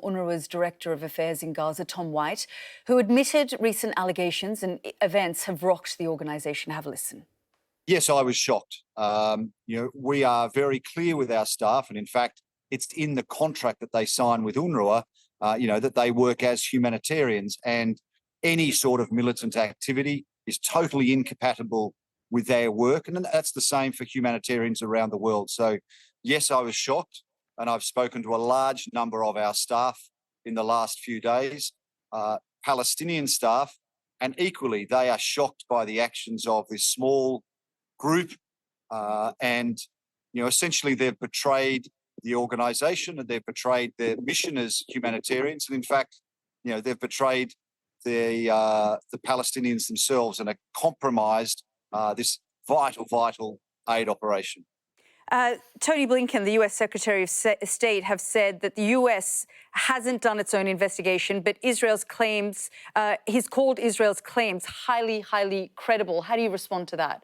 UNRWA's Director of Affairs in Gaza, Tom White, who admitted recent allegations and events have rocked the organisation. Have a listen. Yes, I was shocked. We are very clear with our staff, and in fact, it's in the contract that they sign with UNRWA, that they work as humanitarians, and any sort of militant activity is totally incompatible with their work, and that's the same for humanitarians around the world. So, yes, I was shocked, and I've spoken to a large number of our staff in the last few days, Palestinian staff, and equally they are shocked by the actions of this small group, and essentially they've betrayed the organisation and they've betrayed their mission as humanitarians, and in fact, they've betrayed the Palestinians themselves and have compromised this vital aid operation. Tony Blinken, the US Secretary of State, have said that the US hasn't done its own investigation, but Israel's claims, he's called Israel's claims highly credible. How do you respond to that?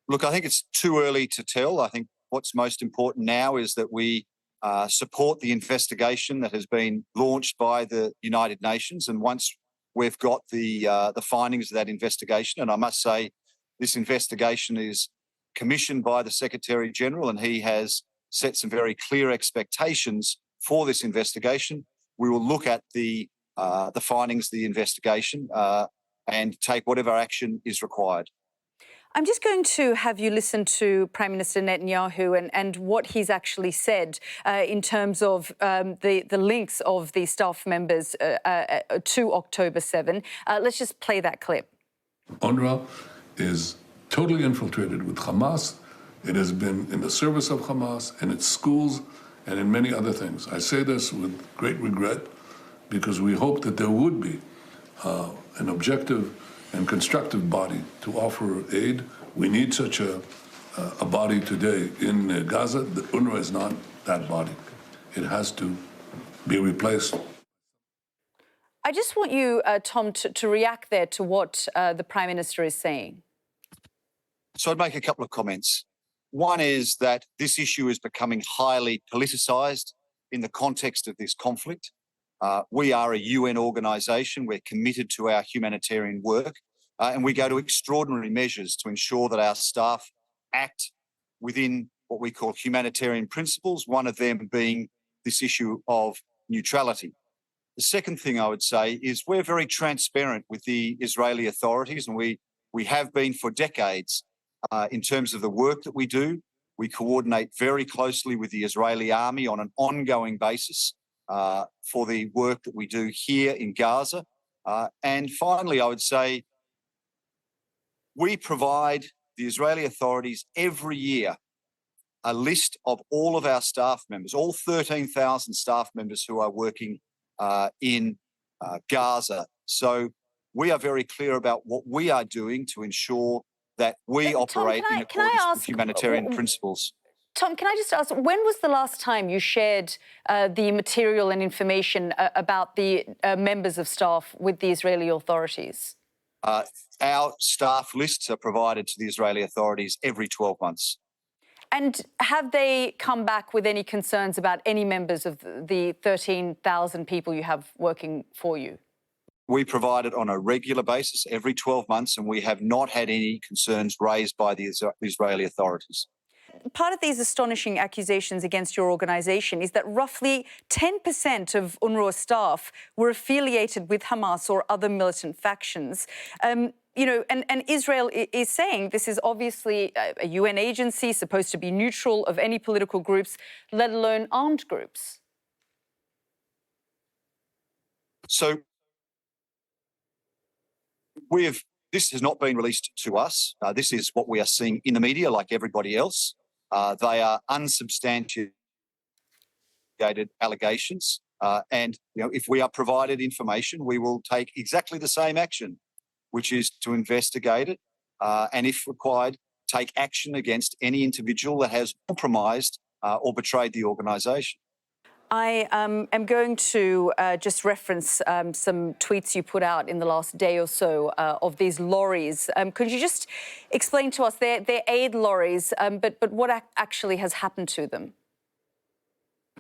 Look, I think it's too early to tell. I think what's most important now is that we support the investigation that has been launched by the United Nations. And once we've got the findings of that investigation, and I must say this investigation is commissioned by the Secretary General, and he has set some very clear expectations for this investigation, we will look at the findings of the investigation and take whatever action is required. I'm just going to have you listen to Prime Minister Netanyahu and what he's actually said in terms of the links of the staff members to October 7. Let's just play that clip. UNRWA is totally infiltrated with Hamas. It has been in the service of Hamas in its schools and in many other things. I say this with great regret because we hope that there would be an objective and constructive body to offer aid. We need such a body today in Gaza. The UNRWA is not that body. It has to be replaced. I just want you, Tom, to react there to what the Prime Minister is saying. So I'd make a couple of comments. One is that this issue is becoming highly politicised in the context of this conflict. We are a UN organisation. We're committed to our humanitarian work, and we go to extraordinary measures to ensure that our staff act within what we call humanitarian principles, one of them being this issue of neutrality. The second thing I would say is we're very transparent with the Israeli authorities, and we have been for decades in terms of the work that we do. We coordinate very closely with the Israeli army on an ongoing basis for the work that we do here in Gaza. And finally, I would say we provide the Israeli authorities every year a list of all of our staff members, all 13,000 staff members who are working in Gaza. So we are very clear about what we are doing to ensure that we operate in accordance with humanitarian principles. Tom, can I just ask, when was the last time you shared the material and information about the members of staff with the Israeli authorities? Our staff lists are provided to the Israeli authorities every 12 months. And have they come back with any concerns about any members of the 13,000 people you have working for you? We provide it on a regular basis every 12 months, and we have not had any concerns raised by the Israeli authorities. Part of these astonishing accusations against your organisation is that roughly 10% of UNRWA staff were affiliated with Hamas or other militant factions. And Israel is saying this is obviously a UN agency supposed to be neutral of any political groups, let alone armed groups. So this has not been released to us. This is what we are seeing in the media, like everybody else. They are unsubstantiated allegations. And if we are provided information, we will take exactly the same action, which is to investigate it and, if required, take action against any individual that has compromised or betrayed the organisation. I am going to just reference some tweets you put out in the last day or so of these lorries. Could you just explain to us, they're aid lorries, but what actually has happened to them?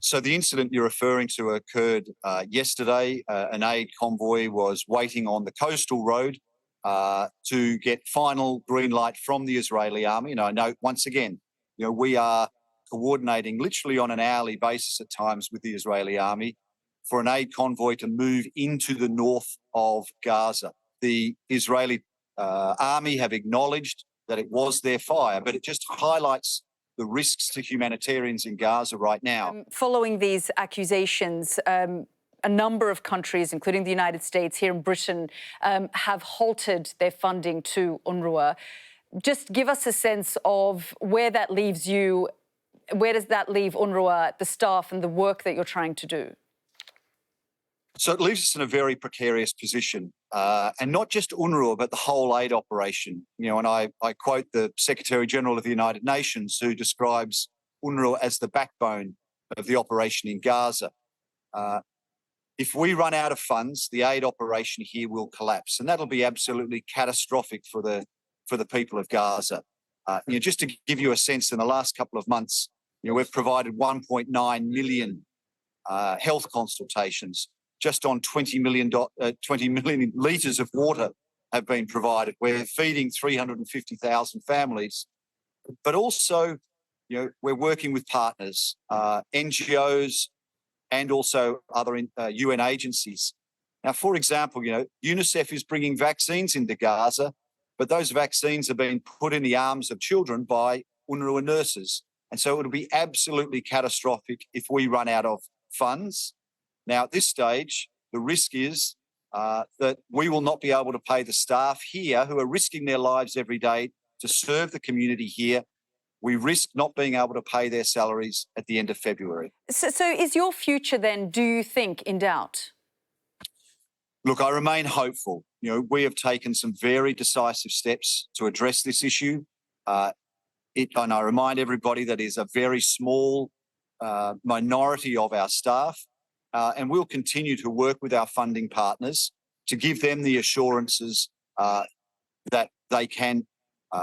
So the incident you're referring to occurred yesterday. An aid convoy was waiting on the coastal road to get final green light from the Israeli army. And I note once again, we are coordinating literally on an hourly basis at times with the Israeli army for an aid convoy to move into the north of Gaza. The Israeli army have acknowledged that it was their fire, but it just highlights the risks to humanitarians in Gaza right now. Following these accusations, a number of countries, including the United States, here in Britain, have halted their funding to UNRWA. Just give us a sense of where that leaves you. Where does that leave UNRWA, the staff and the work that you're trying to do? So it leaves us in a very precarious position, and not just UNRWA, but the whole aid operation. And I quote the Secretary General of the United Nations, who describes UNRWA as the backbone of the operation in Gaza. If we run out of funds, the aid operation here will collapse, and that'll be absolutely catastrophic for the people of Gaza. Just to give you a sense, in the last couple of months, we've provided 1.9 million health consultations. Just on 20 million litres of water have been provided. We're feeding 350,000 families, but also, we're working with partners, NGOs, and also other UN agencies. Now, for example, UNICEF is bringing vaccines into Gaza, but those vaccines are being put in the arms of children by UNRWA nurses. And so it will be absolutely catastrophic if we run out of funds. Now, at this stage, the risk is that we will not be able to pay the staff here who are risking their lives every day to serve the community here. We risk not being able to pay their salaries at the end of February. So is your future then, do you think, in doubt? Look, I remain hopeful. We have taken some very decisive steps to address this issue. And I remind everybody that is a very small minority of our staff. And we'll continue to work with our funding partners to give them the assurances that they can,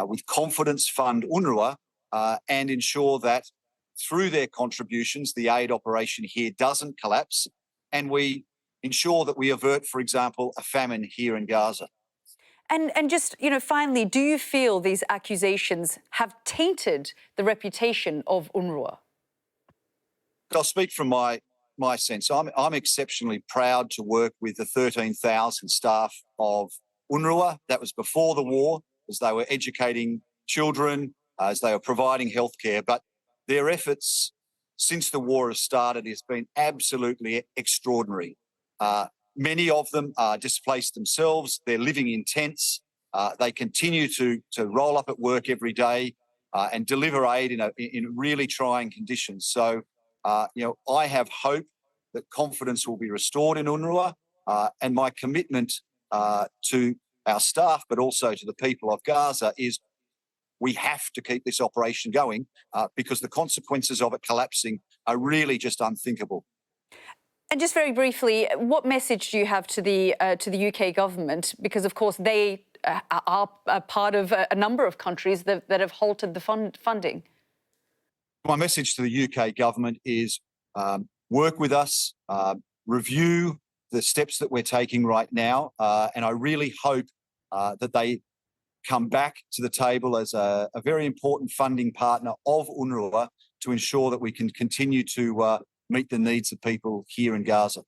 with confidence, fund UNRWA and ensure that through their contributions, the aid operation here doesn't collapse, and we ensure that we avert, for example, a famine here in Gaza. And just, finally, do you feel these accusations have tainted the reputation of UNRWA? I'll speak from my sense. I'm exceptionally proud to work with the 13,000 staff of UNRWA. That was before the war, as they were educating children, as they were providing healthcare. But their efforts since the war has started has been absolutely extraordinary. Many of them are displaced themselves. They're living in tents. They continue to roll up at work every day and deliver aid in really trying conditions. So, I have hope that confidence will be restored in UNRWA, and my commitment to our staff, but also to the people of Gaza, is we have to keep this operation going because the consequences of it collapsing are really just unthinkable. And just very briefly, what message do you have to the UK government? Because, of course, they are part of a number of countries that have halted the funding. My message to the UK government is work with us, review the steps that we're taking right now, and I really hope that they come back to the table as a very important funding partner of UNRWA to ensure that we can continue to meet the needs of people here in Gaza.